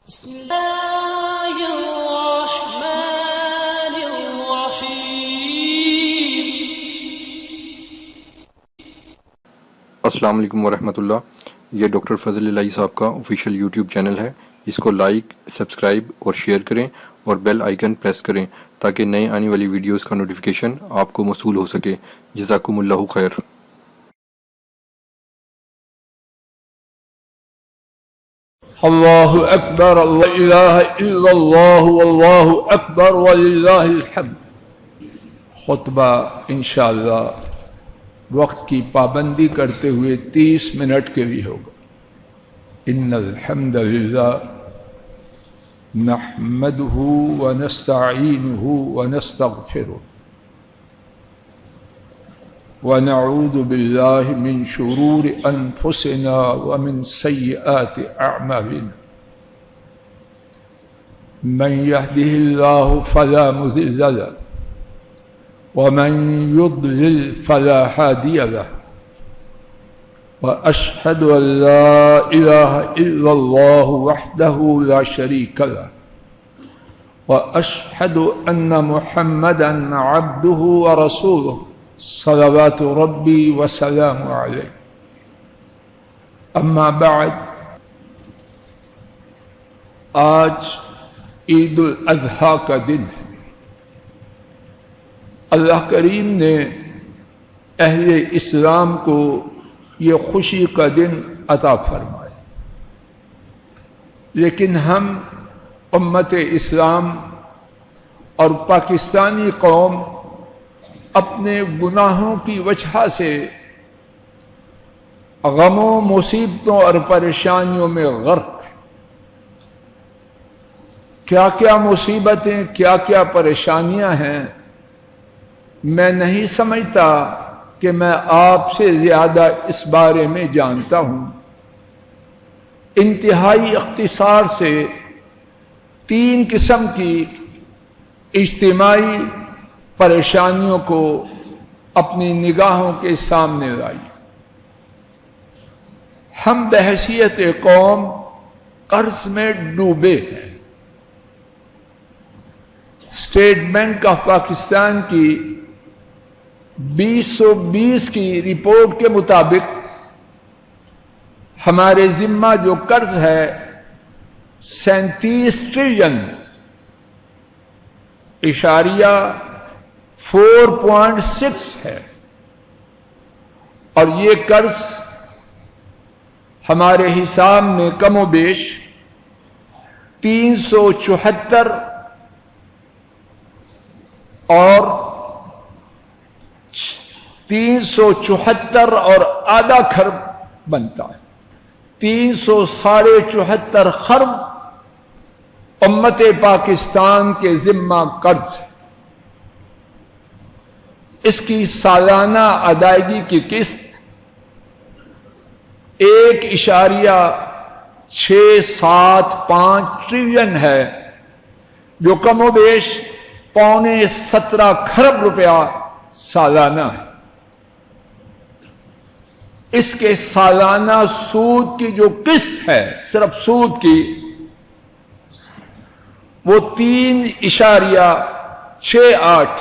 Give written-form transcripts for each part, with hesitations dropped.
بسم الله الرحمن الرحيم. السلام علیکم ورحمۃ اللہ. یہ ڈاکٹر فضل الہی صاحب کا آفیشیل یوٹیوب چینل ہے. اس کو لائک، سبسکرائب اور شیئر کریں اور بیل آئیکن پریس کریں تاکہ نئے آنے والی ویڈیوز کا نوٹیفیکیشن آپ کو موصول ہو سکے. جزاکم اللہ خیر. اللہ اکبر، لا الہ الا اللہ واللہ اکبر وللہ الحمد. خطبہ انشاءاللہ وقت کی پابندی کرتے ہوئے 30 منٹ کے لیے ہوگا. ان الحمد للہ نحمده ونستعینه ونستغفره ونعوذ بالله من شرور أنفسنا ومن سيئات أعمالنا. من يهده الله فلا مضل له ومن يضلل فلا هادي له. وأشهد أن لا إله إلا الله وحده لا شريك له وأشهد أن محمدا عبده ورسوله صلوات ربی وسلام علیہ. اما بعد، آج عید الاضحیٰ کا دن ہے. اللہ کریم نے اہل اسلام کو یہ خوشی کا دن عطا فرمایا، لیکن ہم امت اسلام اور پاکستانی قوم اپنے گناہوں کی وجہ سے غموں، مصیبتوں اور پریشانیوں میں غرق. کیا کیا مصیبتیں، کیا کیا پریشانیاں ہیں، میں نہیں سمجھتا کہ میں آپ سے زیادہ اس بارے میں جانتا ہوں. انتہائی اختصار سے 3 قسم کی اجتماعی پریشانیوں کو اپنی نگاہوں کے سامنے لائی. ہم بحیثیت قوم قرض میں ڈوبے ہیں. اسٹیٹ بینک آف پاکستان کی 2020 کی رپورٹ کے مطابق ہمارے ذمہ جو قرض ہے 37 ٹریلین اشاریہ 4.6 ہے، اور یہ قرض ہمارے حساب میں کم و بیش 374 اور آدھا خرب بنتا ہے. 374 خرب امت پاکستان کے ذمہ قرض ہے. اس کی سالانہ ادائیگی کی قسط 1.675 ٹریلین ہے، جو کم و بیش 17.25 خرب روپیہ سالانہ ہے. اس کے سالانہ سود کی جو قسط ہے صرف سود کی، وہ 3.68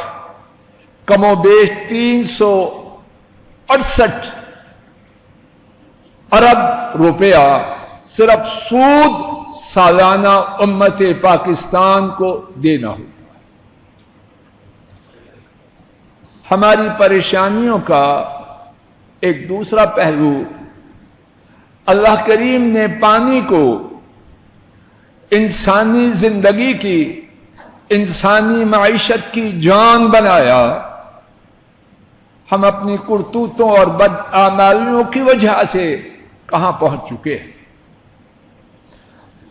کم و بیش 368 ارب روپیہ صرف سود سالانہ امت پاکستان کو دینا ہوگا. ہماری پریشانیوں کا ایک دوسرا پہلو، اللہ کریم نے پانی کو انسانی زندگی کی، انسانی معیشت کی جان بنایا. ہم اپنی کرتوتوں اور بدعمالیوں کی وجہ سے کہاں پہنچ چکے ہیں.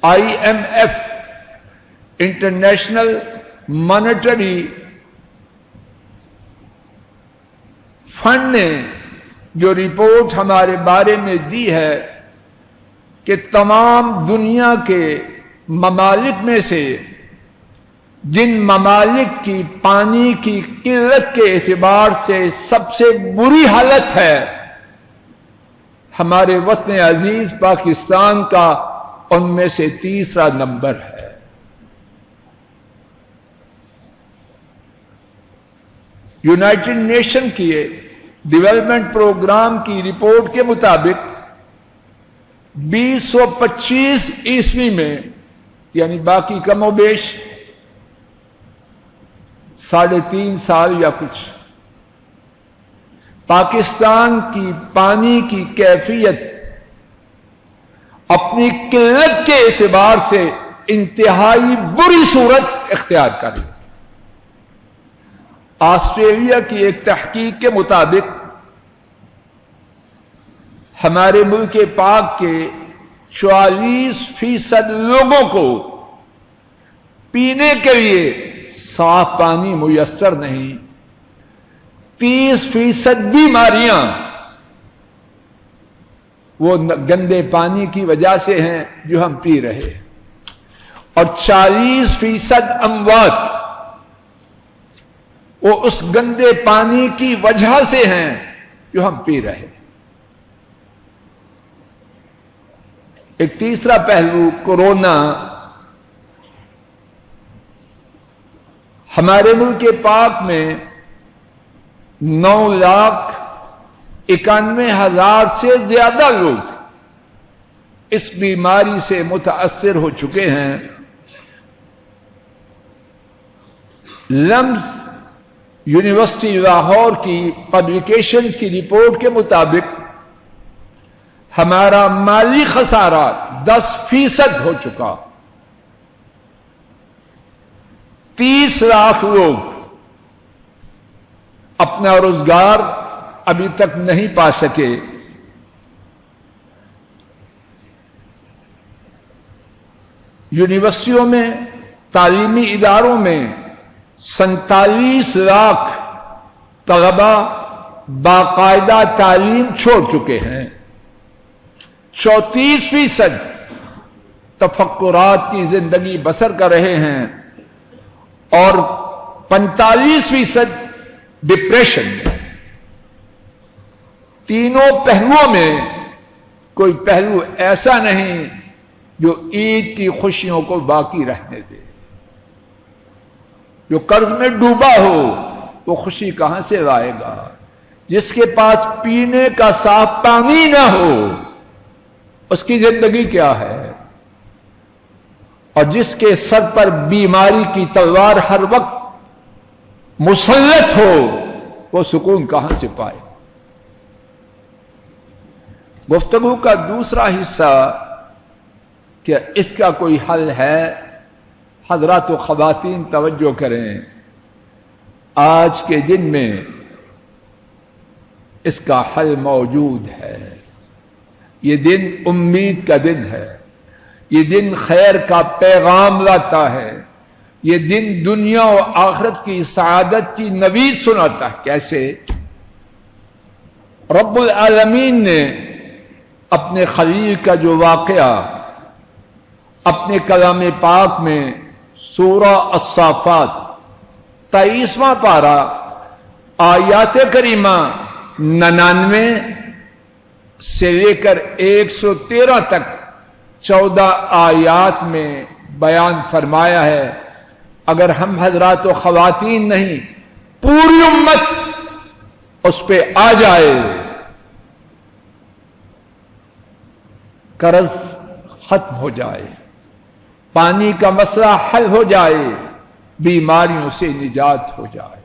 IMF انٹرنیشنل مانیٹری فنڈ نے جو رپورٹ ہمارے بارے میں دی ہے کہ تمام دنیا کے ممالک میں سے جن ممالک کی پانی کی قلت کے اعتبار سے سب سے بری حالت ہے، ہمارے وطن عزیز پاکستان کا ان میں سے تیسرا نمبر ہے۔ یونائٹڈ نیشن کی ڈیولپمنٹ پروگرام کی رپورٹ کے مطابق 2025 عیسوی میں، یعنی باقی کم و بیش 3.5 سال یا کچھ، پاکستان کی پانی کی کیفیت اپنی قلت کے اعتبار سے انتہائی بری صورت اختیار کر لی۔ آسٹریلیا کی ایک تحقیق کے مطابق ہمارے ملک پاک کے 44% لوگوں کو پینے کے لیے صاف پانی میسر نہیں۔ 30% بیماریاں وہ گندے پانی کی وجہ سے ہیں جو ہم پی رہے، اور 40% اموات وہ اس گندے پانی کی وجہ سے ہیں جو ہم پی رہے۔ ایک تیسرا پہلو کورونا ہمارے ملک پاک میں 9,91,000 سے زیادہ لوگ اس بیماری سے متاثر ہو چکے ہیں۔ لمز یونیورسٹی لاہور کی پبلیکیشن کی رپورٹ کے مطابق ہمارا مالی خسارہ 10% ہو چکا۔ 30 لاکھ لوگ اپنا روزگار ابھی تک نہیں پا سکے۔ یونیورسٹیوں میں، تعلیمی اداروں میں 47 لاکھ طلبہ باقاعدہ تعلیم چھوڑ چکے ہیں۔ 34% تفکرات کی زندگی بسر کر رہے ہیں، اور 45% ڈپریشن میں۔ تینوں پہلوؤں میں کوئی پہلو ایسا نہیں جو عید کی خوشیوں کو باقی رہنے دے۔ جو قرض میں ڈوبا ہو وہ خوشی کہاں سے لائے گا؟ جس کے پاس پینے کا صاف پانی نہ ہو اس کی زندگی کیا ہے؟ اور جس کے سر پر بیماری کی تلوار ہر وقت مسلط ہو وہ سکون کہاں سے پائے؟ گفتگو کا دوسرا حصہ کہ اس کا کوئی حل ہے؟ حضرات و خواتین توجہ کریں، آج کے دن میں اس کا حل موجود ہے۔ یہ دن امید کا دن ہے، یہ دن خیر کا پیغام لاتا ہے، یہ دن دنیا و آخرت کی سعادت کی نوید سناتا ہے۔ کیسے؟ رب العالمین نے اپنے خلیل کا جو واقعہ اپنے کلام پاک میں سورہ الصافات 23واں پارہ آیات کریمہ 99 سے لے کر 113 تک 14 آیات میں بیان فرمایا ہے۔ اگر ہم حضرات و خواتین نہیں پوری امت اس پہ آ جائے، قرض ختم ہو جائے، پانی کا مسئلہ حل ہو جائے، بیماریوں سے نجات ہو جائے۔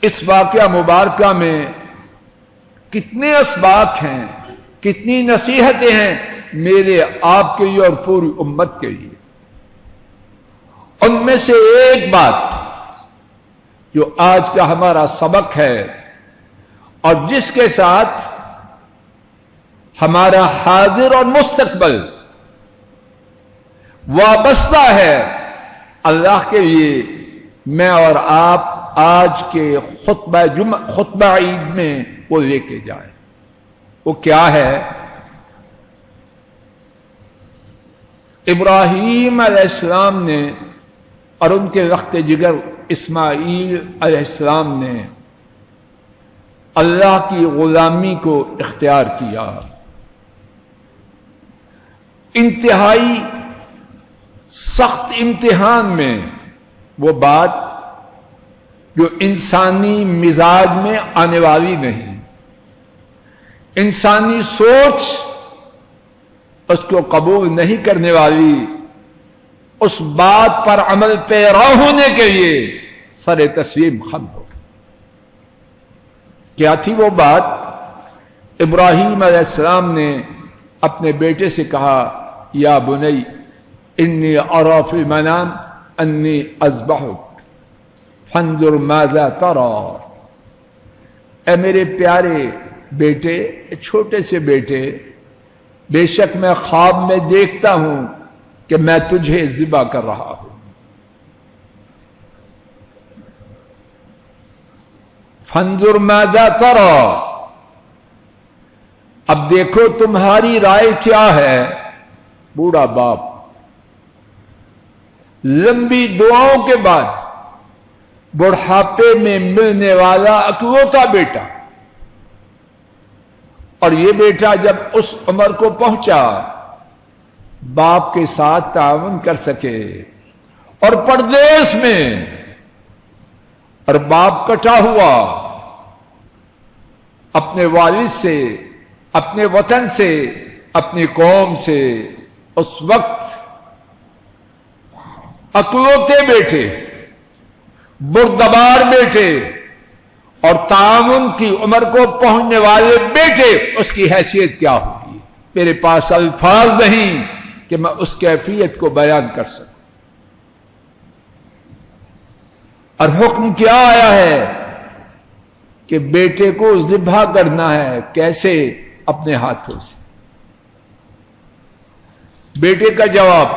اس واقعہ مبارکہ میں کتنے اسباق ہیں، کتنی نصیحتیں ہیں میرے آپ کے لیے اور پوری امت کے لیے۔ ان میں سے ایک بات جو آج کا ہمارا سبق ہے اور جس کے ساتھ ہمارا حاضر اور مستقبل وابستہ ہے، اللہ کے لیے میں اور آپ آج کے خطبہ عید میں وہ لے کے جائیں۔ وہ کیا ہے؟ ابراہیم علیہ السلام نے اور ان کے رخت جگر اسماعیل علیہ السلام نے اللہ کی غلامی کو اختیار کیا۔ انتہائی سخت امتحان میں وہ بات جو انسانی مزاج میں آنے والی نہیں، انسانی سوچ اس کو قبول نہیں کرنے والی، اس بات پر عمل پیرا ہونے کے لیے سر تسلیم خم ہو۔ کیا تھی وہ بات؟ ابراہیم علیہ السلام نے اپنے بیٹے سے کہا، یا بنی انی اری فی المنام انی اذبحک فانظر ماذا تری، اے میرے پیارے بیٹے، چھوٹے سے بیٹے، بے شک میں خواب میں دیکھتا ہوں کہ میں تجھے ذبح کر رہا ہوں۔ فانظر ماذا تری، اب دیکھو تمہاری رائے کیا ہے؟ بوڑھا باپ، لمبی دعاؤں کے بعد بڑھاپے میں ملنے والا اکلوتا بیٹا، اور یہ بیٹا جب اس عمر کو پہنچا باپ کے ساتھ تعاون کر سکے، اور پردیس میں، اور باپ کٹا ہوا اپنے والد سے، اپنے وطن سے، اپنی قوم سے، اس وقت اکلوتے بیٹے، بردبار بیٹے اور تعاون کی عمر کو پہنچنے والے بیٹے، اس کی حیثیت کیا ہوگی؟ میرے پاس الفاظ نہیں کہ میں اس کیفیت کو بیان کر سکوں۔ اور حکم کیا آیا ہے کہ بیٹے کو ذبح کرنا ہے، کیسے؟ اپنے ہاتھوں سے۔ بیٹے کا جواب،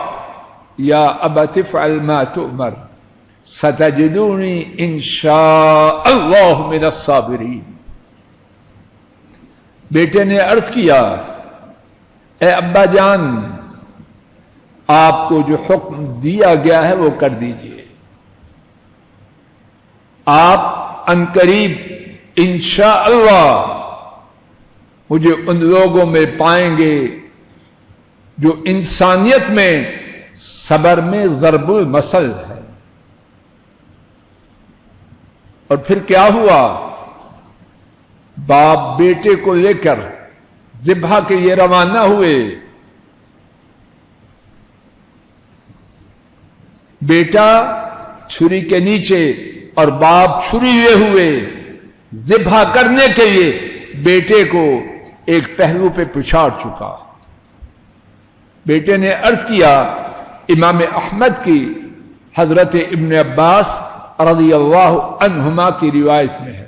یا ابت افعل ما تؤمر ستجدونی انشاء اللہ من الصابرین۔ بیٹے نے عرض کیا، اے ابا جان، آپ کو جو حکم دیا گیا ہے وہ کر دیجئے، آپ عنقریب انشاءاللہ مجھے ان لوگوں میں پائیں گے جو انسانیت میں صبر میں ضرب المثل ہے۔ اور پھر کیا ہوا؟ باپ بیٹے کو لے کر ذبح کے لیے روانہ ہوئے۔ بیٹا چھری کے نیچے اور باپ چھری لیے ہوئے ذبح کرنے کے لیے بیٹے کو ایک پہلو پہ پچھاڑ چکا۔ بیٹے نے عرض کیا، امام احمد کی حضرت ابن عباس رضی اللہ عنہما کی روایت میں ہے،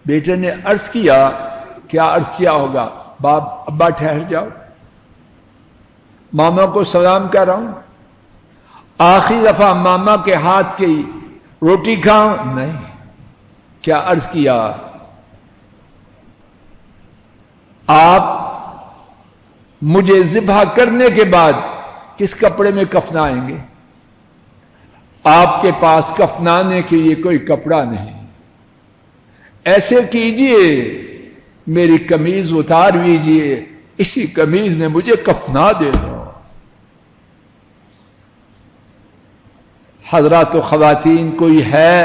بیٹے نے عرض کیا، کیا عرض کیا ہوگا؟ باپ، ابا ٹھہر جاؤ، ماما کو سلام کر رہا ہوں، آخری دفعہ ماما کے ہاتھ کی روٹی کھاؤں؟ نہیں۔ کیا عرض کیا؟ آپ مجھے ذبح کرنے کے بعد کس کپڑے میں کفنائیں گے؟ آپ کے پاس کفنانے کے لیے کوئی کپڑا نہیں، ایسے کیجئے میری قمیض اتار لیجئے، اسی قمیض نے مجھے کفنا دے دو۔ حضرات و خواتین، کوئی ہے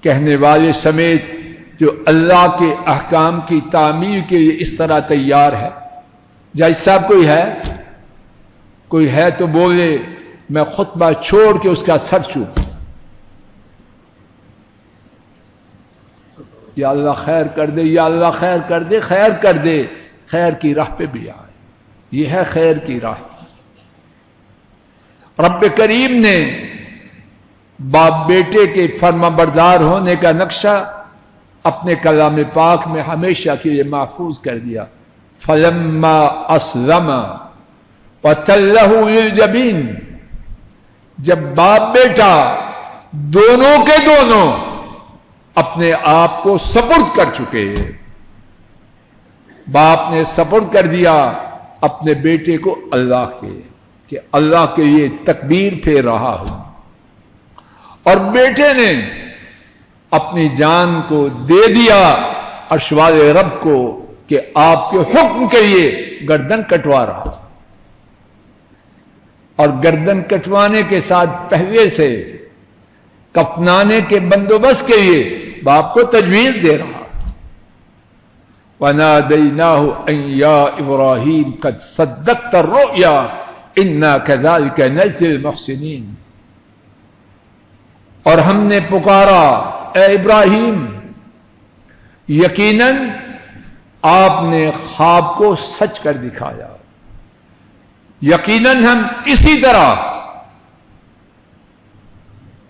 کہنے والے سمیت جو اللہ کے احکام کی تعمیل کے لیے اس طرح تیار ہے؟ جج صاحب کوئی ہے؟ کوئی ہے تو بولے، میں خطبہ چھوڑ کے اس کا سر چوموں۔ یا اللہ خیر کر دے، یا اللہ خیر کر دے، خیر کر دے، خیر کی راہ پہ بھی آئے، یہ ہے خیر کی راہ۔ رب کریم نے باپ بیٹے کے فرما بردار ہونے کا نقشہ اپنے کلام پاک میں ہمیشہ کے لیے محفوظ کر دیا۔ فلما اسلم وتلہ للجبین، جب باپ بیٹا دونوں کے دونوں اپنے آپ کو سپرد کر چکے، باپ نے سپرد کر دیا اپنے بیٹے کو اللہ کے، کہ اللہ کے لیے تکبیر پھیر رہا ہوں، اور بیٹے نے اپنی جان کو دے دیا عرش والے رب کو کہ آپ کے حکم کے لیے گردن کٹوا رہا اور گردن کٹوانے کے ساتھ پہلے سے کفنانے کے بندوبست کے لیے باپ کو تجویز دے رہا. وَنَادَيْنَاهُ أَن يَا إِبْرَاهِيمُ قَدْ صَدَّقْتَ الرُّؤْيَا إِنَّا كَذَلِكَ نَجْزِي الْمُحْسِنِينَ. اور ہم نے پکارا اے ابراہیم یقیناً آپ نے خواب کو سچ کر دکھایا، یقیناً ہم اسی طرح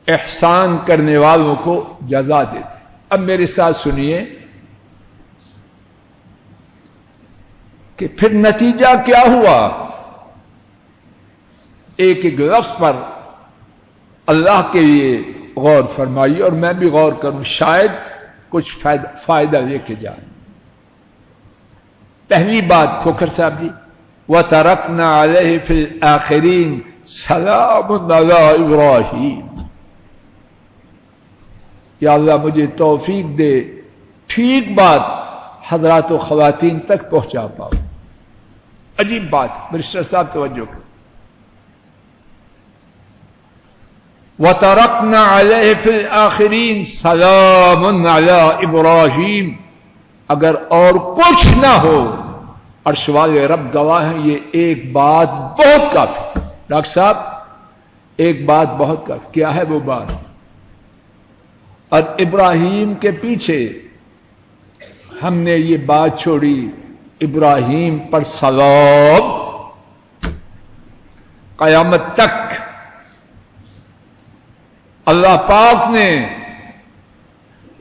احسان کرنے والوں کو جزا دیتے. اب میرے ساتھ سنیے کہ پھر نتیجہ کیا ہوا. ایک ایک لفظ پر اللہ کے لیے غور فرمائیے اور میں بھی غور کروں، شاید کچھ فائدہ لے کے جائیں. پہلی بات کھوکھر صاحب جی، وَتَرَكْنَا عَلَيْهِ فِي الْآخِرِينَ سَلَامٌ عَلَىٰ إِبْرَاهِيمَ. یا اللہ مجھے توفیق دے ٹھیک بات حضرات و خواتین تک پہنچا پاؤ. عجیب بات، برشٹر صاحب توجہ کریں. وَتَرَكْنَا عَلَيْهِ فِي الْآخِرِينَ سَلَامٌ عَلَىٰ إِبْرَاهِيمَ. اگر اور کچھ نہ ہو، عرش والے رب گواہ ہیں، یہ ایک بات بہت کافی. ڈاکٹر صاحب ایک بات بہت کافی. کیا ہے وہ بات؟ اور ابراہیم کے پیچھے ہم نے یہ بات چھوڑی، ابراہیم پر سلام قیامت تک. اللہ پاک نے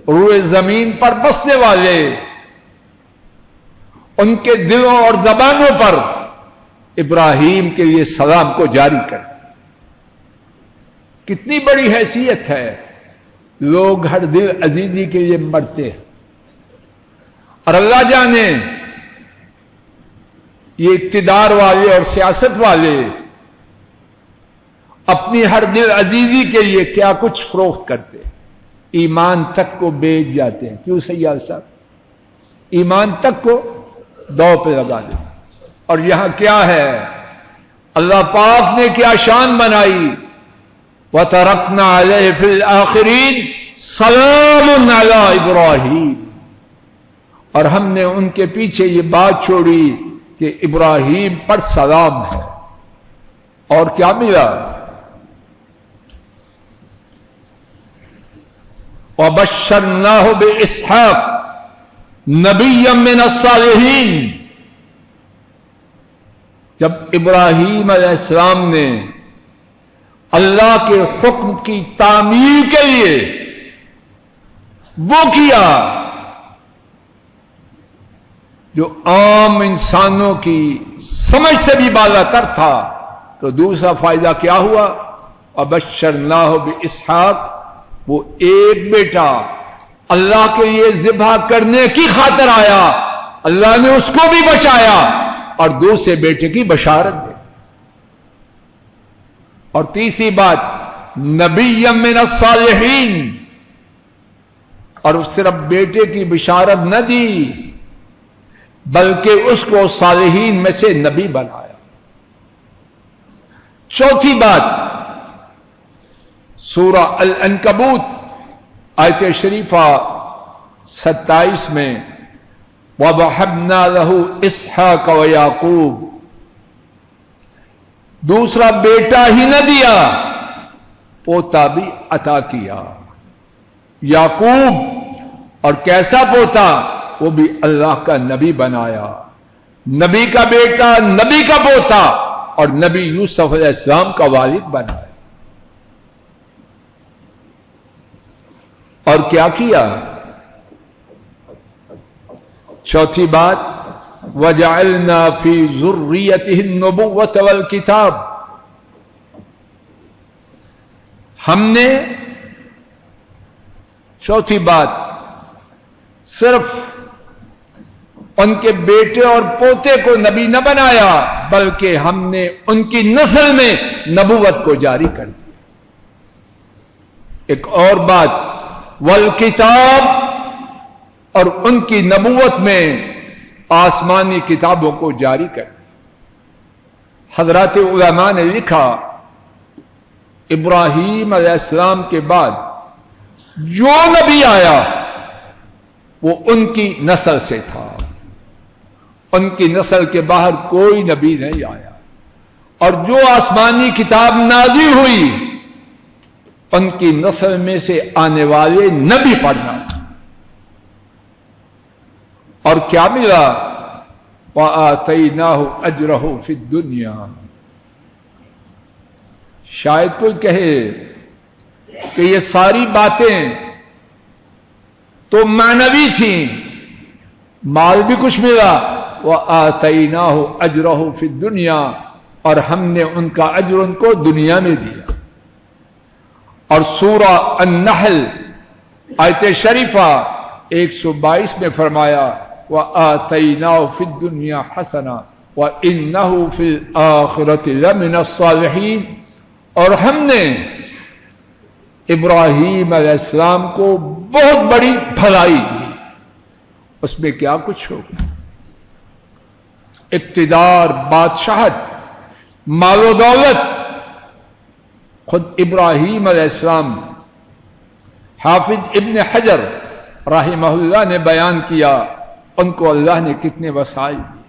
روئے زمین پر بسنے والے ان کے دلوں اور زبانوں پر ابراہیم کے لیے سلام کو جاری کر. کتنی بڑی حیثیت ہے. لوگ ہر دل عزیزی کے لیے مرتے ہیں اور اللہ جانے یہ اقتدار والے اور سیاست والے اپنی ہر دل عزیزی کے لیے کیا کچھ فروخت کرتے ہیں. ایمان تک کو بیچ جاتے ہیں. کیوں سیال صاحب؟ ایمان تک کو دو پہ لگا دیتے. اور یہاں کیا ہے؟ اللہ پاک نے کیا شان بنائی. وَتَرَكْنَا عَلَيْهِ فِي الْآخِرِينَ سَلَامٌ عَلَىٰ إِبْرَاهِيمَ. اور ہم نے ان کے پیچھے یہ بات چھوڑی کہ ابراہیم پر سلام ہے. اور کیا ملا؟ وَبَشَّرْنَاهُ بِإِسْحَاقَ نَبِيًّا مِّنَ الصَّالِحِينَ. جب ابراہیم علیہ السلام نے اللہ کے حکم کی تعمیل کے لیے وہ کیا جو عام انسانوں کی سمجھ سے بھی بالا تر تھا، تو دوسرا فائدہ کیا ہوا؟ وَبَشَّرْنَاهُ بِإِسْحَاقَ. وہ ایک بیٹا اللہ کے لیے ذبح کرنے کی خاطر آیا، اللہ نے اس کو بھی بچایا اور دوسرے بیٹے کی بشارت دی. اور تیسری بات نبی من الصالحین. اور صرف بیٹے کی بشارت نہ دی بلکہ اس کو صالحین میں سے نبی بنایا. چوتھی بات سورہ العنکبوت آیت شریفہ 27 میں وَوَهَبْنَا لَهُ إِسْحَاقَ وَيَعْقُوبَ. دوسرا بیٹا ہی نہ دیا، پوتا بھی عطا کیا. یعقوب، اور کیسا پوتا؟ وہ بھی اللہ کا نبی بنایا. نبی کا بیٹا، نبی کا پوتا، اور نبی یوسف علیہ السلام کا والد بنایا. اور کیا کیا؟ چوتھی بات وَجَعَلْنَا فِي ذُرِّيَّتِهِ النُّبُوَّةَ وَالْكِتَابَ. ہم نے چوتھی بات صرف ان کے بیٹے اور پوتے کو نبی نہ بنایا بلکہ ہم نے ان کی نسل میں نبوت کو جاری کر دیا. ایک اور بات والکتاب، اور ان کی نبوت میں آسمانی کتابوں کو جاری کر دی۔ حضرات علماء نے لکھا ابراہیم علیہ السلام کے بعد جو نبی آیا وہ ان کی نسل سے تھا، ان کی نسل کے باہر کوئی نبی نہیں آیا، اور جو آسمانی کتاب نازل ہوئی ان کی نسل میں سے آنے والے نبی پڑھنا تھا۔ اور کیا ملا؟ وَآتَيْنَاهُ أَجْرَهُ فِي الدُّنْيَا۔ شاید کوئی کہے کہ یہ ساری باتیں تو معنوی تھیں، مال بھی کچھ ملا، وَآتَيْنَاهُ أَجْرَهُ فِي الدُّنْيَا، اور ہم نے ان کا اجر ان کو دنیا میں دیا۔ اور سورہ النحل آیت شریفہ 122 میں فرمایا وَآتَيْنَاهُ فِي الدُّنْيَا حَسَنَةً وَإِنَّهُ فِي الْآخِرَةِ لَمِنَ الصَّالِحِينَ، اور ہم نے ابراہیم علیہ السلام کو بہت بڑی بھلائی دی، اس میں کیا کچھ ہوگا؟ اقتدار، بادشاہت، مال و دولت۔ خود ابراہیم علیہ السلام، حافظ ابن حجر رحمہ اللہ نے بیان کیا ان کو اللہ نے کتنے وسائل دیے۔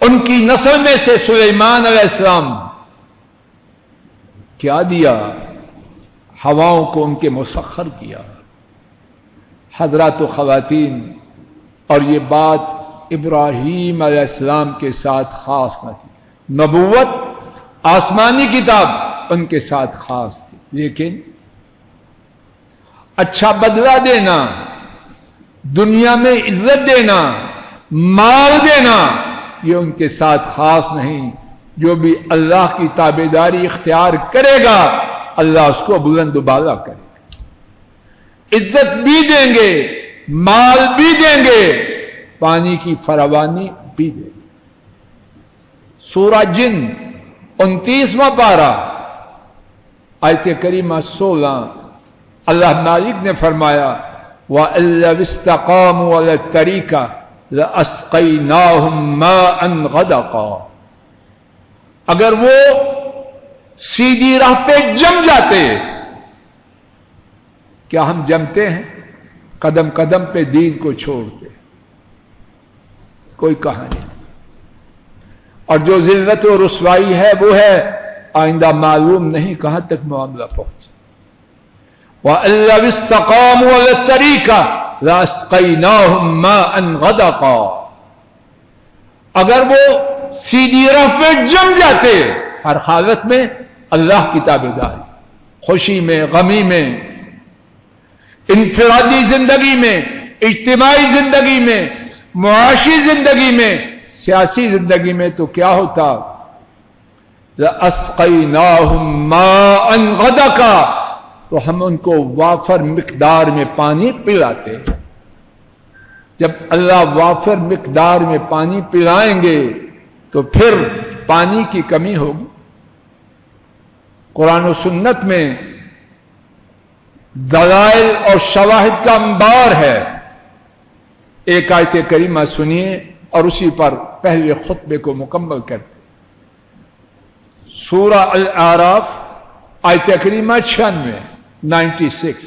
ان کی نسل میں سے سلیمان علیہ السلام کیا دیا؟ ہواؤں کو ان کے مسخر کیا۔ حضرات و خواتین، اور یہ بات ابراہیم علیہ السلام کے ساتھ خاص نہ تھی، نبوت، آسمانی کتاب ان کے ساتھ خاص تھی، لیکن اچھا بدلہ دینا، دنیا میں عزت دینا، مال دینا، یہ ان کے ساتھ خاص نہیں۔ جو بھی اللہ کی تابعداری اختیار کرے گا اللہ اس کو بلند و بالا کرے گا، عزت بھی دیں گے، مال بھی دیں گے، پانی کی فراوانی بھی دیں گے۔ سورہ جن 29واں پارہ آیت کریمہ 16، اللہ مالک نے فرمایا وَإِن لَّوِ اسْتَقَامُوا عَلَى الطَّرِيقَةِ لَأَسْقَيْنَاهُم مَّاءً غَدَقًا۔ اگر وہ سیدھی راہ پہ جم جاتے، کیا ہم جمتے ہیں؟ قدم قدم پہ دین کو چھوڑتے، کوئی کہانی نہیں۔ اور جو ذلت و رسوائی ہے وہ ہے آئندہ معلوم نہیں کہاں تک معاملہ پہنچ۔ وَإِن لَّوِ اسْتَقَامُوا عَلَى الطَّرِيقَةِ لَأَسْقَيْنَاهُم مَّاءً غَدَقًا۔ اگر وہ سیدھی راہ پہ جم جاتے، ہر حالت میں اللہ کی تابعداری، خوشی میں، غمی میں، انفرادی زندگی میں، اجتماعی زندگی میں، معاشی زندگی میں، سیاسی زندگی میں، تو کیا ہوتا؟ لَأَسْقَيْنَاهُم مَّاءً غَدَقًا، تو ہم ان کو وافر مقدار میں پانی پلاتے۔ جب اللہ وافر مقدار میں پانی پلائیں گے تو پھر پانی کی کمی ہوگی۔ قرآن و سنت میں دلائل اور شواہد کا انبار ہے۔ ایک آیت کریمہ سنیے اور اسی پر پہلے خطبے کو مکمل کرتے۔ سورہ الاعراف آیت کریمہ 96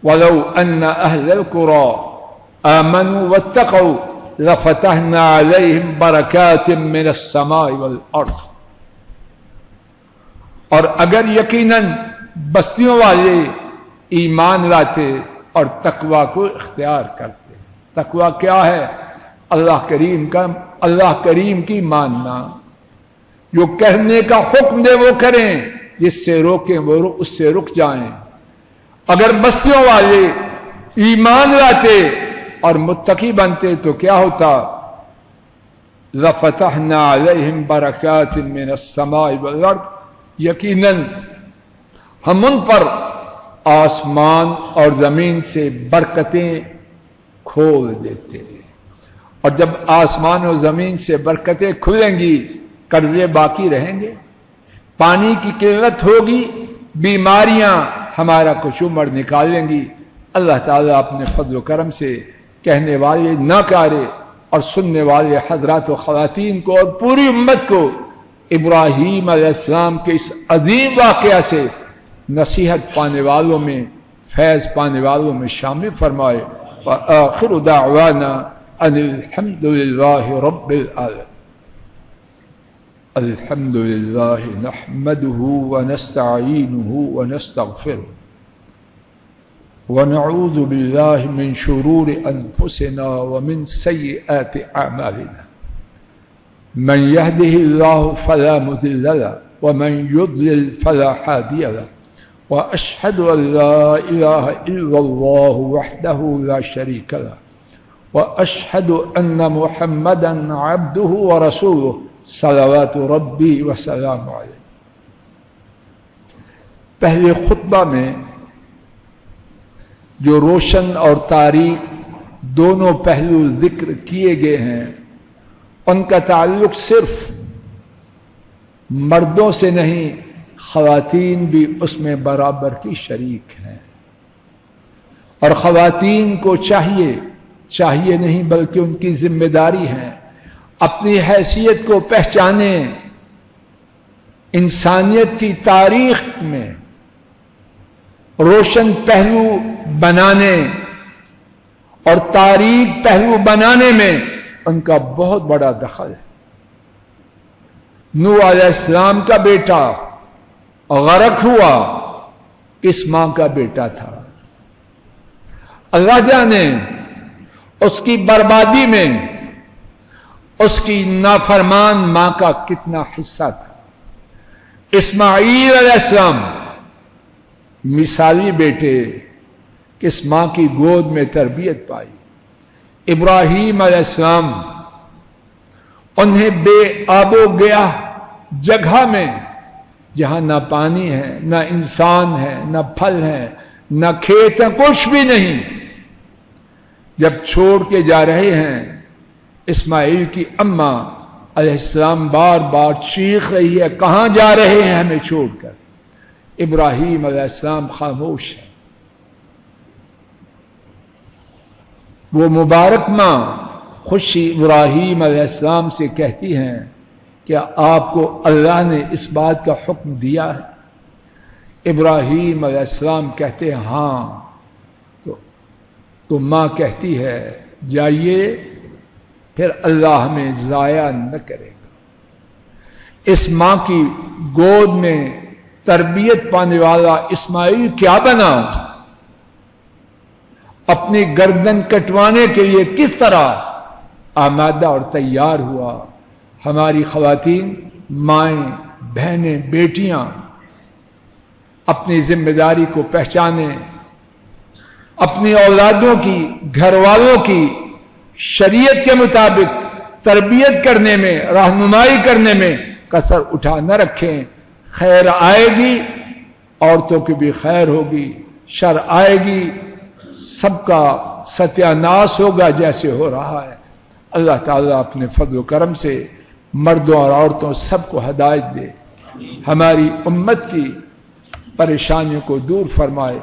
وَلَوْ أَنَّ أَهْلَ الْقُرَىٰ آمَنُوا وَاتَّقَوْا لَفَتَحْنَا عَلَيْهِمْ بَرَكَاتٍ مِّنَ السَّمَاءِ وَالْأَرْضِ۔ اور اگر یقیناً بستیوں والے ایمان لاتے اور تقوی کو اختیار کرتے۔ تقوی کیا ہے؟ اللہ کریم کی ماننا، جو کہنے کا حکم دے وہ کریں، جس سے روکیں وہ اس سے رک جائیں۔ اگر بستیوں والے ایمان لاتے اور متقی بنتے تو کیا ہوتا؟ لَفَتَحْنَا عَلَيْهِمْ بَرَكَاتٍ مِّنَ السَّمَاءِ وَالْأَرْضِ، یقیناً ہم ان پر آسمان اور زمین سے برکتیں کھول دیتے ہیں۔ اور جب آسمان اور زمین سے برکتیں کھلیں گی قرضے باقی رہیں گے، پانی کی قلت ہوگی، بیماریاں ہمارا کشمر نکالیں گی۔ اللہ تعالیٰ اپنے فضل و کرم سے کہنے والے ناکارے اور سننے والے حضرات و خواتین کو اور پوری امت کو ابراہیم علیہ السلام کے اس عظیم واقعہ سے نصیحت پانے والوں میں، فیض پانے والوں میں شامل فرمائے۔ وآخر دعوانا ان الحمد للہ رب العالمین۔ الحمد للہ نحمده ونستعینه ونستغفره ونعوذ باللہ من شرور انفسنا ومن سیئات اعمالنا من يهده الله فلا مضل له ومن يضلل فلا هادي له واشهد ان لا اله الا الله وحده لا شريك له واشهد ان محمدا عبده ورسوله صلوات ربی وسلام علیہ۔ پہلے خطبہ میں جو روشن اور تاریک دونوں پہلو ذکر کیے گئے ہیں ان کا تعلق صرف مردوں سے نہیں، خواتین بھی اس میں برابر کی شریک ہیں، اور خواتین کو چاہیے نہیں بلکہ ان کی ذمہ داری ہے اپنی حیثیت کو پہچانیں، انسانیت کی تاریخ میں روشن پہلو بنانے اور تاریخ پہلو بنانے میں ان کا بہت بڑا دخل ہے۔ نوح علیہ السلام کا بیٹا غرق ہوا، کس ماں کا بیٹا تھا؟ اللہ جانے اس کی بربادی میں اس کی نافرمان ماں کا کتنا حصہ تھا۔ اسماعیل علیہ السلام مثالی بیٹے کس ماں کی گود میں تربیت پائی۔ ابراہیم علیہ السلام انہیں بے آب و گیا جگہ میں جہاں نہ پانی ہے، نہ انسان ہے، نہ پھل ہے، نہ کھیت ہے، کچھ بھی نہیں، جب چھوڑ کے جا رہے ہیں اسماعیل کی اماں علیہ السلام بار بار چیخ رہی ہے، کہاں جا رہے ہیں ہمیں چھوڑ کر؟ ابراہیم علیہ السلام خاموش ہے۔ وہ مبارک ماں خوشی ابراہیم علیہ السلام سے کہتی ہیں کہ آپ کو اللہ نے اس بات کا حکم دیا ہے؟ ابراہیم علیہ السلام کہتے ہیں ہاں۔ تو ماں کہتی ہے جائیے، پھر اللہ ہمیں ضائع نہ کرے گا۔ اس ماں کی گود میں تربیت پانے والا اسماعیل کیا بنا؟ اپنی گردن کٹوانے کے لیے کس طرح آمادہ اور تیار ہوا؟ ہماری خواتین، مائیں، بہنیں، بیٹیاں اپنی ذمہ داری کو پہچانیں، اپنی اولادوں کی، گھر والوں کی شریعت کے مطابق تربیت کرنے میں، رہنمائی کرنے میں کسر اٹھا نہ رکھیں۔ خیر آئے گی، عورتوں کی بھی خیر ہوگی، شر آئے گی، سب کا ستیہ ناش ہوگا جیسے ہو رہا ہے۔ اللہ تعالیٰ اپنے فضل و کرم سے مردوں اور عورتوں سب کو ہدایت دے، ہماری امت کی پریشانیوں کو دور فرمائے،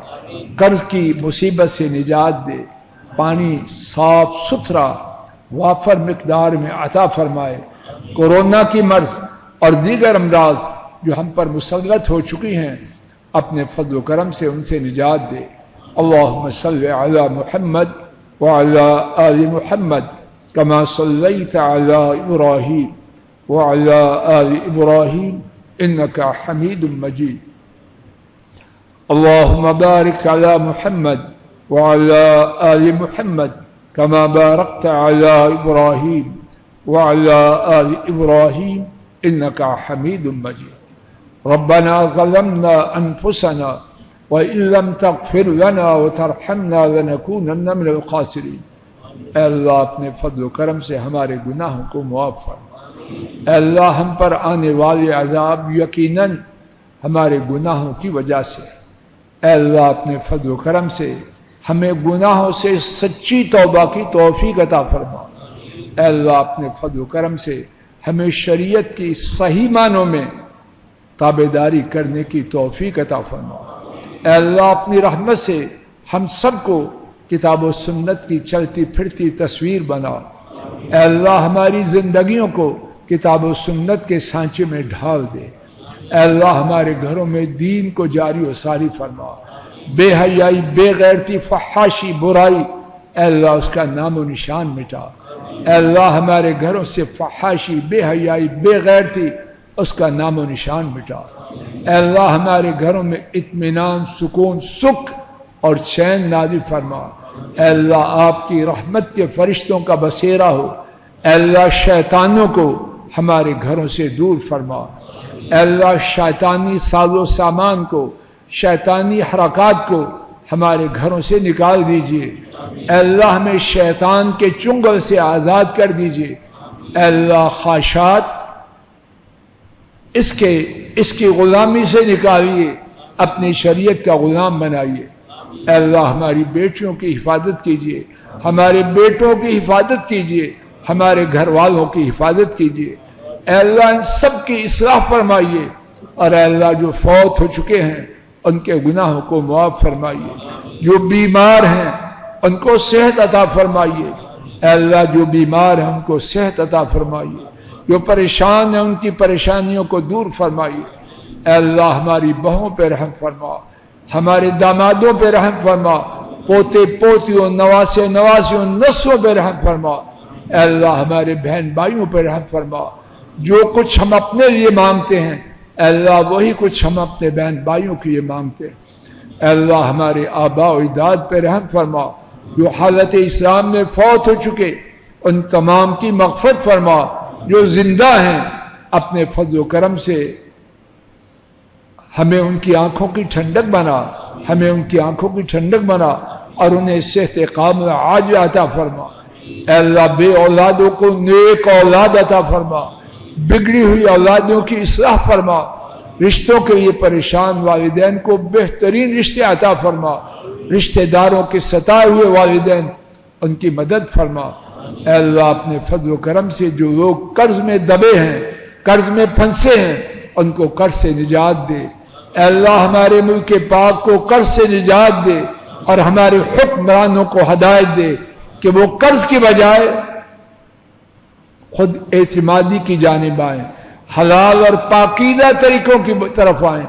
قرض کی مصیبت سے نجات دے، پانی صاف ستھرا وافر مقدار میں عطا فرمائے، کورونا کی مرض اور دیگر امراض جو ہم پر مسلط ہو چکی ہیں اپنے فضل و کرم سے ان سے نجات دے۔ اللہم صلی علی محمد وعلی آل محمد کما صلیت علی ابراہیم وعلی آل ابراہیم انکا حمید مجید۔ اللہم بارک علی محمد وعلی آل محمد کما بارکت علی ابراہیم وعلی آل ابراہیم انکا حمید مجید۔ ربنا ظلمنا انفسنا وَإِن لَّمْ تَغْفِرْ لَنَا وَتَرْحَمْنَا لَنَكُونَنَّ مِنَ الْخَاسِرِينَ۔ اے اللہ اپنے فضل و کرم سے ہمارے گناہوں کو معاف فرما۔ اے اللہ ہم پر آنے والے عذاب یقیناً ہمارے گناہوں کی وجہ سے۔ اے اللہ اپنے فضل و کرم سے ہمیں گناہوں سے سچی توبہ کی توفیق عطا فرما۔ اے اللہ اپنے فضل و کرم سے ہمیں شریعت کی صحیح معنوں میں تابعداری کرنے کی توفیق عطا فرما۔ اے اللہ اپنی رحمت سے ہم سب کو کتاب و سنت کی چلتی پھرتی تصویر بنا۔ اے اللہ ہماری زندگیوں کو کتاب و سنت کے سانچے میں ڈھال دے۔ اے اللہ ہمارے گھروں میں دین کو جاری و ساری فرما۔ بے حیائی، بے غیرتی، فحاشی، برائی، اے اللہ اس کا نام و نشان مٹا۔ اے اللہ ہمارے گھروں سے فحاشی، بے حیائی، بے غیرتی، اس کا نام و نشان مٹا۔ اے اللہ ہمارے گھروں میں اطمینان، سکون، سکھ اور چین نازل فرما۔ اے اللہ آپ کی رحمت کے فرشتوں کا بسیرا ہو۔ اے اللہ شیطانوں کو ہمارے گھروں سے دور فرما۔ اے اللہ شیطانی ساز و سامان کو، شیطانی حرکات کو ہمارے گھروں سے نکال دیجئے۔ اے اللہ ہمیں شیطان کے چنگل سے آزاد کر دیجئے۔ اے اللہ خواہشات اس کی غلامی سے نکالیے، اپنی شریعت کا غلام بنائیے۔ اے اللہ ہماری بیٹیوں کی حفاظت کیجئے، ہمارے بیٹوں کی حفاظت کیجئے، ہمارے گھر والوں کی حفاظت کیجئے۔ اے اللہ ان سب کی اصلاح فرمائیے، اور اے اللہ جو فوت ہو چکے ہیں ان کے گناہوں کو معاف فرمائیے، جو بیمار ہیں ان کو صحت عطا فرمائیے۔ اے اللہ جو بیمار ہیں ان کو صحت عطا فرمائیے، جو پریشان ہیں ان کی پریشانیوں کو دور فرمائیے۔ اے اللہ ہماری بہووں پہ رحم فرما، ہمارے دامادوں پہ رحم فرما، پوتے پوتیوں، نواسے نواسیوں، نسلوں پہ رحم فرما۔ اے اللہ ہمارے بہن بھائیوں پہ رحم فرما۔ جو کچھ ہم اپنے لیے مانگتے ہیں اے اللہ وہی کچھ ہم اپنے بہن بھائیوں کے لیے مانگتے ہیں۔ اے اللہ ہمارے آباء و اجداد پہ رحم فرما، جو حالت اسلام میں فوت ہو چکے ان تمام کی مغفرت فرما، جو زندہ ہیں اپنے فضل و کرم سے ہمیں ان کی آنکھوں کی ٹھنڈک بنا، ہمیں ان کی آنکھوں کی ٹھنڈک بنا، اور انہیں صحت قامہ عاجلہ عطا فرما۔ اے اللہ بے اولادوں کو نیک اولاد عطا فرما، بگڑی ہوئی اولادوں کی اصلاح فرما، رشتوں کے لیے پریشان والدین کو بہترین رشتے عطا فرما، رشتہ داروں کے ستائے ہوئے والدین ان کی مدد فرما۔ اے اللہ اپنے فضل و کرم سے جو لوگ قرض میں دبے ہیں، قرض میں پھنسے ہیں، ان کو قرض سے نجات دے۔ اے اللہ ہمارے ملک پاک کو قرض سے نجات دے، اور ہمارے حکمرانوں کو ہدایت دے کہ وہ قرض کی بجائے خود اعتمادی کی جانب آئیں، حلال اور پاکیزہ طریقوں کی طرف آئیں۔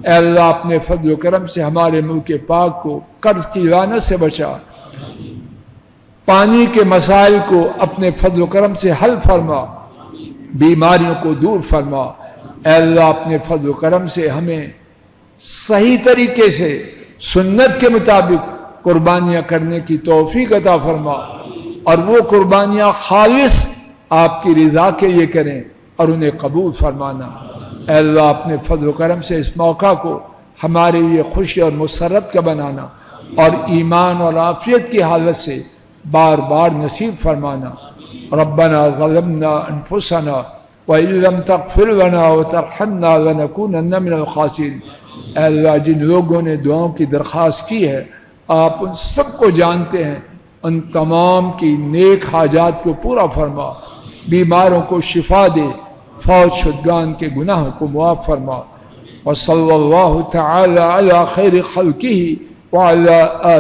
اے اللہ اپنے فضل و کرم سے ہمارے ملک پاک کو قرض کی لعنت سے بچا، پانی کے مسائل کو اپنے فضل و کرم سے حل فرما، بیماریوں کو دور فرما۔ اے اللہ اپنے فضل و کرم سے ہمیں صحیح طریقے سے سنت کے مطابق قربانیاں کرنے کی توفیق عطا فرما، اور وہ قربانیاں خالص آپ کی رضا کے لیے کریں اور انہیں قبول فرمانا۔ اے اللہ اپنے فضل و کرم سے اس موقع کو ہمارے لیے خوشی اور مسرت کا بنانا، اور ایمان اور عافیت کی حالت سے بار بار نصیب فرمانا۔ ربنا ظلمنا انفسنا وَإِن لَّمْ تَغْفِرْ لَنَا وَتَرْحَمْنَا لَنَكُونَنَّ مِنَ الْخَاسِرِينَ۔ اے اللہ جن لوگوں نے دعاؤں کی درخواست کی ہے آپ ان سب کو جانتے ہیں، ان تمام کی نیک حاجات کو پورا فرما، بیماروں کو شفا دے، فوت شدگان کے گناہوں کو معاف فرما۔ وصلی اللہ تعالی علی خیر خلقہ وعلی